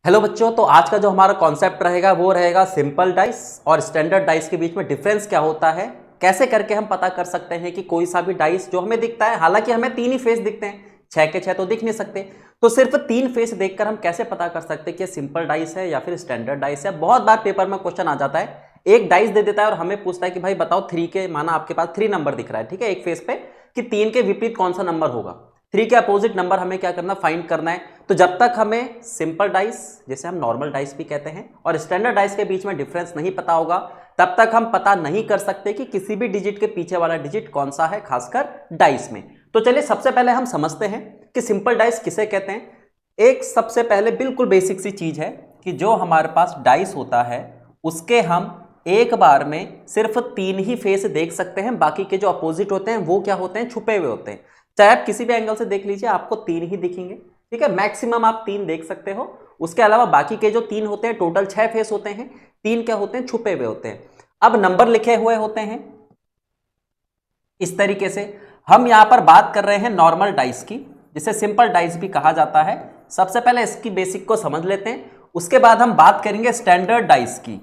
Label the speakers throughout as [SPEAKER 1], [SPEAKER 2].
[SPEAKER 1] Hello बच्चों, तो आज का जो हमारा कॉन्सेप्ट रहेगा वो रहेगा सिंपल डाइस और स्टैंडर्ड डाइस के बीच में डिफरेंस क्या होता है, कैसे करके हम पता कर सकते हैं कि कोई सा भी डाइस जो हमें दिखता है, हालांकि हमें 3 ही फेस दिखते हैं, 6 के 6 तो दिख नहीं सकते, तो सिर्फ 3 फेस देखकर हम कैसे पता कर सकते हैं कि सिंपल डाइस है या फिर स्टैंडर्ड डाइस है। बहुत बार पेपर में क्वेश्चन आ जाता है, एक डाइस दे देता है और हमें पूछता है कि भाई बताओ 3 के, माना आपके पास 3 नंबर दिख रहा है, ठीक है, एक फेस पे, कि 3 के विपरीत कौन सा नंबर होगा, 3 के अपोजिट नंबर हमें क्या करना, फाइंड करना है। तो जब तक हमें सिंपल डाइस, जैसे हम नॉर्मल डाइस भी कहते हैं, और स्टैंडर्ड डाइस के बीच में डिफरेंस नहीं पता होगा, तब तक हम पता नहीं कर सकते कि किसी भी डिजिट के पीछे वाला डिजिट कौन सा है, खासकर डाइस में। तो चलिए सबसे पहले हम समझते हैं कि सिंपल डाइस किसे कहते हैं। एक सबसे पहले बिल्कुल बेसिक सी चीज है कि जो हमारे पास डाइस होता है उसके हम एक बार में सिर्फ 3 ही फेस देख सकते हैं, बाकी के जो अपोजिट होते हैं वो क्या होते हैं, छुपे हुए होते हैं। चाहे आप किसी भी एंगल से देख लीजिए, आपको 3 ही दिखेंगे, ठीक है, मैक्सिमम आप 3 देख सकते हो। उसके अलावा बाकी के जो 3 होते हैं, टोटल 6 फेस होते हैं, 3 क्या होते हैं, छुपे हुए होते हैं। अब नंबर लिखे हुए होते हैं इस तरीके से। हम यहां पर बात कर रहे हैं नॉर्मल डाइस की, जिसे सिंपल डाइस भी कहा जाता है। सबसे पहले इसकी बेसिक को समझ लेते हैं, उसके बाद हम बात करेंगे स्टैंडर्ड डाइस की,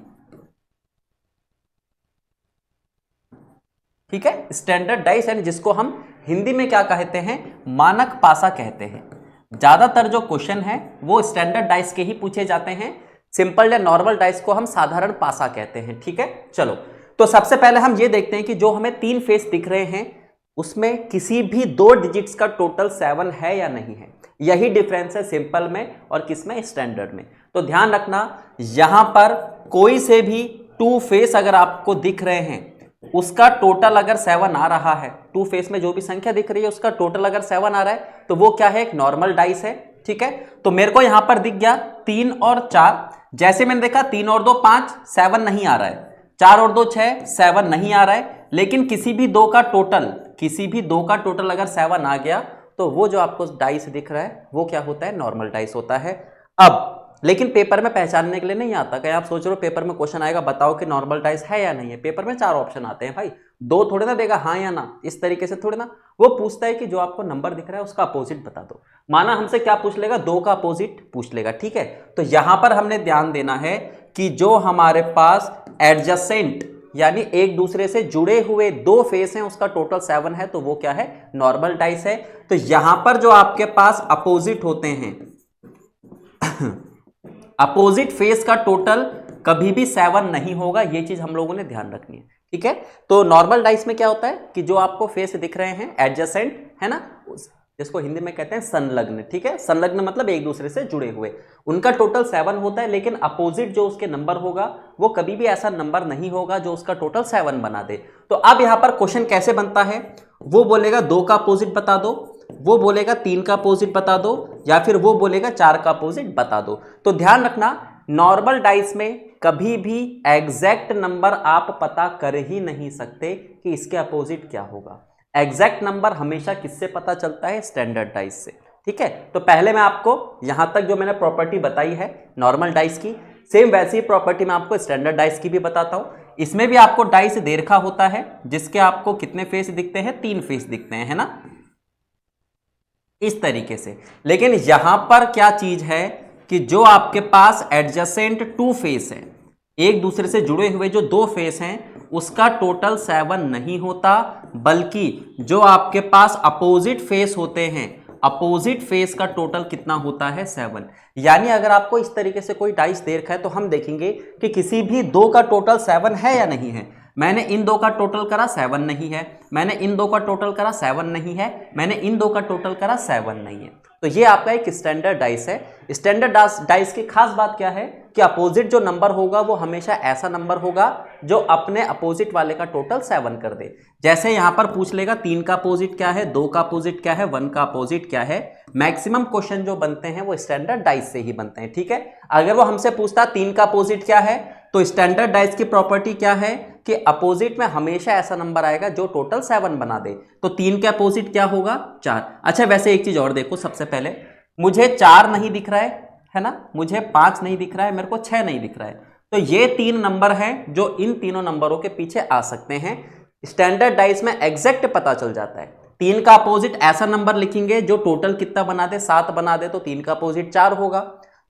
[SPEAKER 1] ठीक है। स्टैंडर्ड डाइस यानी जिसको हम हिंदी में क्या कहते हैं, मानक पासा कहते हैं। ज्यादातर जो क्वेश्चन है वो स्टैंडर्ड डाइस के ही पूछे जाते हैं, सिंपल या नॉर्मल डाइस को हम साधारण पासा कहते हैं, ठीक है। चलो, तो सबसे पहले हम ये देखते हैं कि जो हमें 3 फेस दिख रहे हैं उसमें किसी भी 2 डिजिट्स का टोटल 7 है या नहीं है। यही डिफरेंस है सिंपल में और किसमें, स्टैंडर्ड में। तो ध्यान रखना, यहां पर कोई से भी 2 फेस अगर आपको दिख रहे हैं, उसका टोटल अगर 7 आ रहा है, 2 फेस में जो भी संख्या दिख रही है उसका टोटल अगर 7 आ रहा है, तो वो क्या है, एक नॉर्मल डाइस है, ठीक है। तो मेरे को यहां पर दिख गया 3 और 4, जैसे मैंने देखा 3 और 2 5, 7 नहीं आ रहा है, 4 और 2 6, 7 नहीं आ रहा है, लेकिन किसी भी दो का टोटल अगर 7 आ गया तो वो जो आपको डाइस दिख रहा है वो क्या होता है, नॉर्मल डाइस होता है। अब लेकिन पेपर में पहचानने के लिए नहीं आता। कहीं आप सोच रहे हो पेपर में क्वेश्चन आएगा बताओ कि नॉर्मल डाइस है या नहीं है, पेपर में 4 ऑप्शन आते हैं भाई, 2 थोड़े ना देगा हाँ या ना, इस तरीके से थोड़े ना। वो पूछता है कि जो आपको नंबर दिख रहा है उसका अपोजिट बता दो। माना हमसे क्या पूछ लेगा, 2 का अपोजिट पूछ लेगा, ठीक है। तो यहां पर हमने ध्यान देना है कि जो हमारे पास एडजेसेंट यानी एक दूसरे से जुड़े हुए 2 फेस हैं उसका टोटल 7 है, तो वो क्या है, नॉर्मल डाइस है। तो यहां पर जो आपके पास अपोजिट होते हैं अपोजिट फेस का टोटल कभी भी 7 नहीं होगा, ये चीज हम लोगों ने ध्यान रखनी है, ठीक है। तो नॉर्मल डाइस में क्या होता है कि जो आपको फेस दिख रहे हैं एडजेसेंट है ना, जिसको हिंदी में कहते हैं संलग्न, ठीक है। संलग्न मतलब एक दूसरे से जुड़े हुए, उनका टोटल 7 होता है, लेकिन अपोजिट जो उसके नंबर होगा वो कभी भी ऐसा नंबर नहीं होगा जो उसका टोटल 7 बना दे। तो अब यहां पर क्वेश्चन कैसे बनता है, वो बोलेगा 2 का अपोजिट बता दो, वो बोलेगा 3 का अपोजिट बता दो, या फिर वो बोलेगा 4 का अपोजिट बता दो। तो ध्यान रखना, नॉर्मल डाइस में कभी भी एग्जैक्ट नंबर आप पता कर ही नहीं सकते कि इसके अपोजिट क्या होगा। एग्जैक्ट नंबर हमेशा किससे पता चलता है, स्टैंडर्ड डाइस से, ठीक है। तो पहले मैं आपको यहां तक जो मैंने प्रॉपर्टी बताई है नॉर्मल डाइस की, सेम वैसी प्रॉपर्टी मैं आपको स्टैंडर्ड डाइस की भी बताता हूं। इसमें भी आपको डाइस दे रखा होता है जिसके आपको कितने फेस दिखते हैं, 3 फेस दिखते हैं, है ना, इस तरीके से। लेकिन यहां पर क्या चीज है कि जो आपके पास एडजेसेंट 2 फेस है, एक दूसरे से जुड़े हुए जो 2 फेस हैं, उसका टोटल 7 नहीं होता, बल्कि जो आपके पास अपोजिट फेस होते हैं, अपोजिट फेस का टोटल कितना होता है, 7। यानी अगर आपको इस तरीके से कोई डाइस दे रखा है तो हम देखेंगे कि किसी भी 2 का टोटल 7 है या नहीं है। मैंने इन 2 का टोटल करा 7 नहीं है, मैंने इन 2 का टोटल करा 7 नहीं है, मैंने इन 2 का टोटल करा 7 नहीं है। तो ये आपका एक स्टैंडर्ड डाइस है। स्टैंडर्ड डाइस की खास बात क्या है कि अपोजिट जो नंबर होगा वो हमेशा ऐसा नंबर होगा जो अपने अपोजिट वाले का टोटल 7 कर दे। जैसे यहां पर पूछ लेगा 3 का अपोजिट क्या है, 2 का अपोजिट क्या है, 1 का अपोजिट क्या है। मैक्सिमम क्वेश्चन जो बनते हैं वो स्टैंडर्ड डाइस से ही बनते हैं, ठीक है। अगर वो हमसे पूछता 3 का अपोजिट क्या है, तो स्टैंडर्ड डाइस की प्रॉपर्टी क्या है कि अपोजिट में हमेशा ऐसा नंबर आएगा जो टोटल 7 बना दे। तो 3 के अपोजिट क्या होगा, 4। अच्छा, वैसे एक चीज और देखो, सबसे पहले मुझे 4 नहीं दिख रहा है ना, मुझे 5 नहीं दिख रहा है, मेरे को 6 नहीं दिख रहा है, तो ये 3 नंबर हैं जो इन तीनों नंबरों के पीछे आ सकते हैं। स्टैंडर्ड डाइस में एग्जैक्ट पता चल जाता है। 3 का अपोजिट ऐसा नंबर लिखेंगे जो टोटल कितना बना दे, 7 बना दे, तो 3 का अपोजिट 4 होगा।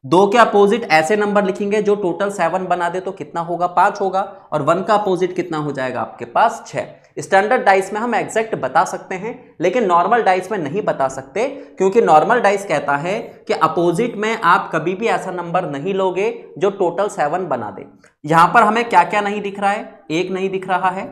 [SPEAKER 1] 2 के अपोजिट ऐसे नंबर लिखेंगे जो टोटल 7 बना दे तो कितना होगा, 5 होगा। और 1 का अपोजिट कितना हो जाएगा आपके पास, 6। स्टैंडर्ड डाइस में हम एग्जैक्ट बता सकते हैं, लेकिन नॉर्मल डाइस में नहीं बता सकते, क्योंकि नॉर्मल डाइस कहता है कि अपोजिट में आप कभी भी ऐसा नंबर नहीं लोगे जो टोटल 7 बना दे। यहां पर हमें क्या क्या नहीं दिख रहा है, 1 नहीं दिख रहा है,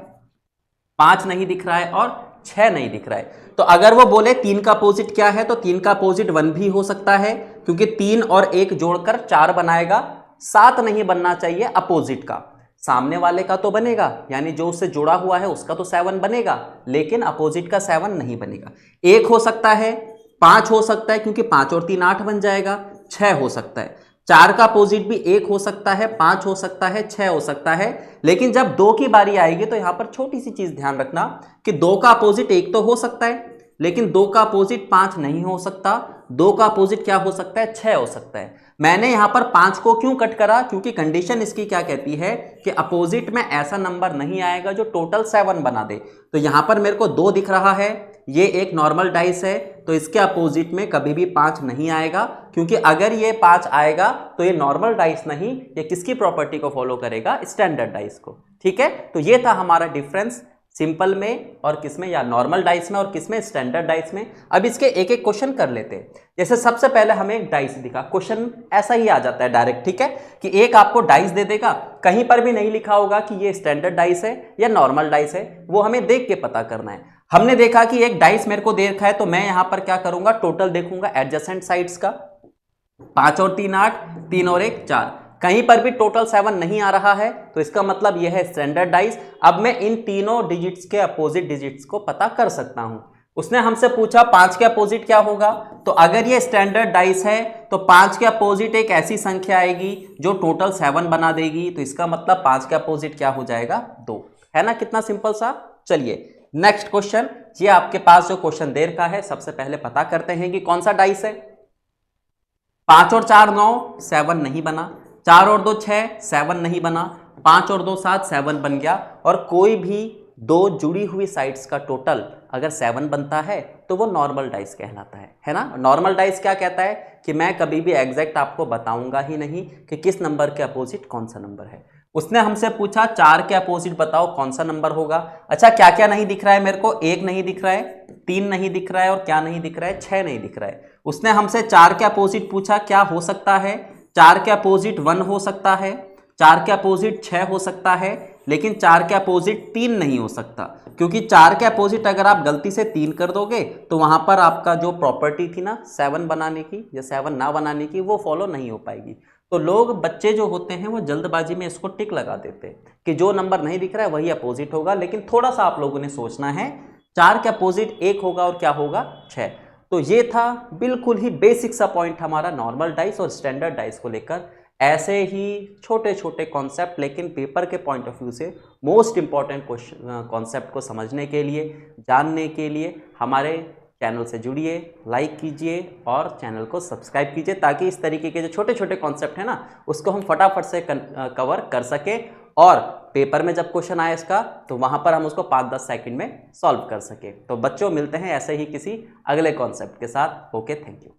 [SPEAKER 1] 5 नहीं दिख रहा है और 6 नहीं दिख रहा है। तो अगर वो बोले 3 का अपोजिट क्या है, तो 3 का अपोजिट 1 भी हो सकता है, क्योंकि 3 और 1 जोड़कर 4 बनाएगा। 7 नहीं बनना चाहिए अपोजिट का, सामने वाले का तो बनेगा, यानी जो उससे जुड़ा हुआ है उसका तो 7 बनेगा, लेकिन अपोजिट का 7 नहीं बनेगा। 1 हो सकता है, 5 हो सकता है, क्योंकि 5 और 3 8 बन जाएगा, 6 हो सकता है। 4 का अपोजिट भी 1 हो सकता है, 5 हो सकता है, 6 हो सकता है। लेकिन जब 2 की बारी आएगी तो यहां पर छोटी सी चीज ध्यान रखना कि 2 का अपोजिट 1 तो हो सकता है, लेकिन 2 का अपोजिट 5 नहीं हो सकता। 2 का अपोजिट क्या हो सकता है, 6 हो सकता है। मैंने यहां पर 5 को क्यों कट करा, क्योंकि कंडीशन इसकी क्या कहती है कि अपोजिट में ऐसा नंबर नहीं आएगा जो टोटल 7 बना दे। तो यहां पर मेरे को 2 दिख रहा है, ये एक नॉर्मल डाइस है, तो इसके अपोजिट में कभी भी 5 नहीं आएगा, क्योंकि अगर ये 5 आएगा तो ये नॉर्मल डाइस नहीं, ये किसकी प्रॉपर्टी को फॉलो करेगा, स्टैंडर्ड डाइस को। ठीक है, तो ये था हमारा डिफरेंस सिंपल में और किसमें, या नॉर्मल डाइस में और किसमें, स्टैंडर्ड डाइस में। अब इसके एक एक क्वेश्चन कर लेते हैं। जैसे सबसे पहले हमें एक डाइस दिखा, क्वेश्चन ऐसा ही आ जाता है डायरेक्ट, ठीक है, कि एक आपको डाइस दे देगा, कहीं पर भी नहीं लिखा होगा कि ये स्टैंडर्ड डाइस है या नॉर्मल डाइस है, वो हमें देख के पता करना है। हमने देखा कि एक डाइस मेरे को दे रखा है, तो मैं यहां पर क्या करूंगा, टोटल देखूंगा एडजेसेंट साइड्स का, 5 और 3 8, 3 और 1 4, कहीं पर भी टोटल 7 नहीं आ रहा है, तो इसका मतलब यह है स्टैंडर्ड डाइस। अब मैं इन तीनों डिजिट्स के अपोजिट डिजिट्स को पता कर सकता हूं। उसने हमसे पूछा 5 के अपोजिट क्या होगा, तो अगर ये स्टैंडर्ड डाइस है तो 5 के अपोजिट एक ऐसी संख्या आएगी जो टोटल 7 बना देगी, तो इसका मतलब 5 के अपोजिट क्या हो जाएगा, 2, है ना, कितना सिंपल सा। चलिए नेक्स्ट क्वेश्चन, ये आपके पास जो क्वेश्चन दे रखा है, सबसे पहले पता करते हैं कि कौन सा डाइस है। 5 और 4 9, 7 नहीं बना, 4 और 2 6, 7 नहीं बना, 5 और 2 7, 7 बन गया। और कोई भी 2 जुड़ी हुई साइड्स का टोटल अगर 7 बनता है तो वो नॉर्मल डाइस कहलाता है ना। नॉर्मल डाइस क्या कहता है कि मैं कभी भी एग्जैक्ट आपको बताऊंगा ही नहीं कि किस नंबर के अपोजिट कौन सा नंबर है। उसने हमसे पूछा 4 के अपोजिट बताओ कौन सा नंबर होगा। अच्छा, क्या क्या नहीं दिख रहा है मेरे को, 1 नहीं दिख रहा है, 3 नहीं दिख रहा है, और क्या नहीं दिख रहा है, 6 नहीं दिख रहा है। उसने हमसे 4 के अपोजिट पूछा, क्या हो सकता है, 4 के अपोजिट 1 हो सकता है, 4 के अपोजिट 6 हो सकता है, लेकिन 4 के अपोजिट 3 नहीं हो सकता, क्योंकि 4 के अपोजिट अगर आप गलती से 3 कर दोगे तो वहां पर आपका जो प्रॉपर्टी थी ना 7 बनाने की या 7 ना बनाने की, वो फॉलो नहीं हो पाएगी। तो लोग, बच्चे जो होते हैं वो जल्दबाजी में इसको टिक लगा देते हैं कि जो नंबर नहीं दिख रहा है वही अपोजिट होगा, लेकिन थोड़ा सा आप लोगों ने सोचना है। 4 के अपोजिट 1 होगा और क्या होगा, 6। तो ये था बिल्कुल ही बेसिक सा पॉइंट हमारा नॉर्मल डाइस और स्टैंडर्ड डाइस को लेकर। ऐसे ही छोटे छोटे कॉन्सेप्ट, लेकिन पेपर के पॉइंट ऑफ व्यू से मोस्ट इंपॉर्टेंट क्वेश्चन कॉन्सेप्ट को समझने के लिए, जानने के लिए हमारे चैनल से जुड़िए, लाइक कीजिए और चैनल को सब्सक्राइब कीजिए, ताकि इस तरीके के जो छोटे छोटे कॉन्सेप्ट है ना उसको हम फटाफट से कवर कर सके, और पेपर में जब क्वेश्चन आए इसका तो वहां पर हम उसको 5-10 सेकंड में सॉल्व कर सके। तो बच्चों, मिलते हैं ऐसे ही किसी अगले कॉन्सेप्ट के साथ। Okay, thank you.